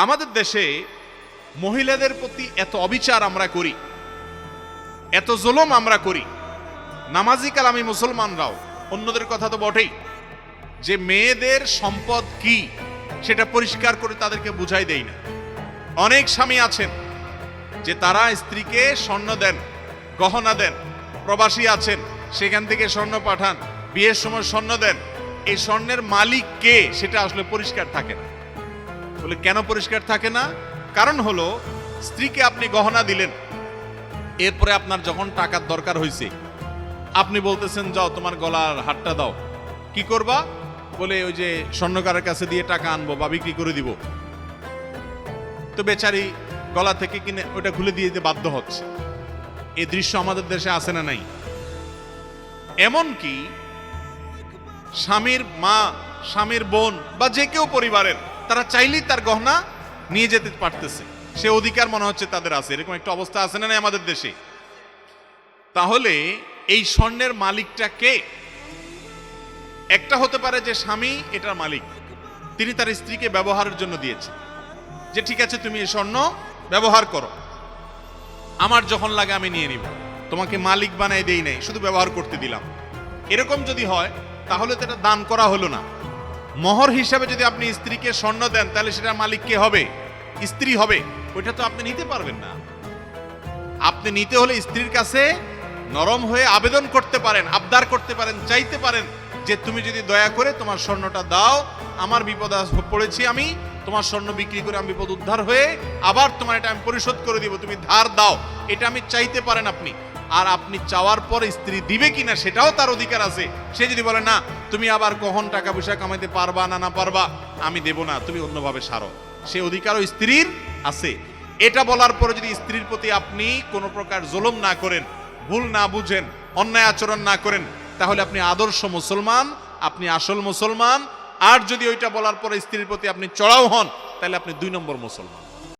আমাদের দেশে মহিলাদের প্রতি এত অবিচার আমরা করি, এত জুলুম আমরা করি। নামাজি কালামী মুসলমানরাও, অন্যদের কথা তো বটেই, যে মেয়েদের সম্পদ কি সেটা পরিষ্কার করে তাদেরকে বুঝাই দেই না। অনেক স্বামী আছেন যে তারা স্ত্রীকে স্বর্ণ দেন, গহনা দেন, প্রবাসী আছেন সেখান থেকে স্বর্ণ পাঠান, বিয়ের সময় স্বর্ণ দেন। এই স্বর্ণের মালিক কে সেটা আসলে পরিষ্কার থাকে না। বলে কেন পরিষ্কার থাকে না? কারণ হলো, স্ত্রীকে আপনি গহনা দিলেন, এরপরে আপনার যখন টাকার দরকার হয়েছে আপনি বলতেছেন যাও তোমার গলার হারটা দাও। কি করবা? বলে ওই যে স্বর্ণকারের কাছে দিয়ে টাকা আনবো বা বিক্রি করে দিব। তো বেচারি গলা থেকে কিনে ওটা খুলে দিয়ে দিতে বাধ্য হচ্ছে। এই দৃশ্য আমাদের দেশে আছে না নাই? এমনকি স্বামীর মা, স্বামীর বোন বা যে কেউ পরিবারের, তারা চাইলেই তার গহনা নিয়ে যেতে পারতেছে, সে অধিকার মনে হচ্ছে তাদের আছে। এরকম একটা অবস্থা আছে না নাই আমাদের দেশে? তাহলে এই স্বর্ণের মালিকটা কে? একটা হতে পারে যে স্বামী এটার মালিক, তিনি তার স্ত্রীকে ব্যবহারের জন্য দিয়েছে, যে ঠিক আছে তুমি এই স্বর্ণ ব্যবহার করো, আমার যখন লাগে আমি নিয়ে নিব, তোমাকে মালিক বানাই দেই নাই, শুধু ব্যবহার করতে দিলাম। এরকম যদি হয় তাহলে তো এটা দান করা হলো না। মোহর হিসাবে যদি আপনি স্ত্রীকে স্বর্ণ দেন তাহলে সেটার মালিক কে হবে? স্ত্রী হবে। ওইটা তো আপনি নিতে পারবেন না। আপনি নিতে হলে স্ত্রীর কাছে নরম হয়ে আবেদন করতে পারেন, আবদার করতে পারেন, চাইতে পারেন যে তুমি যদি দয়া করে তোমার স্বর্ণটা দাও, আমার বিপদ পড়েছি, আমি তোমার স্বর্ণ বিক্রি করে আমি বিপদ উদ্ধার হয়ে আবার তোমার এটা আমি পরিশোধ করে দিব, তুমি ধার দাও। এটা আমি চাইতে পারেন আপনি। আর আপনি চাওয়ার পর স্ত্রী দিবে কিনা সেটাও তার অধিকার আছে। সে যদি বলে না তুমি আবার কখন টাকা পয়সা কামাইতে পারবা না পারবা, আমি দেব না, তুমি অন্যভাবে সারো, সে অধিকারও স্ত্রীর আছে। এটা বলার পরে যদি স্ত্রীর প্রতি আপনি কোনো প্রকার জুলুম না করেন, ভুল না বুঝেন, অন্যায় আচরণ না করেন, তাহলে আপনি আদর্শ মুসলমান, আপনি আসল মুসলমান। আর যদি ওইটা বলার পরে স্ত্রীর প্রতি আপনি চড়াও হন, তাহলে আপনি 2 নম্বর মুসলমান।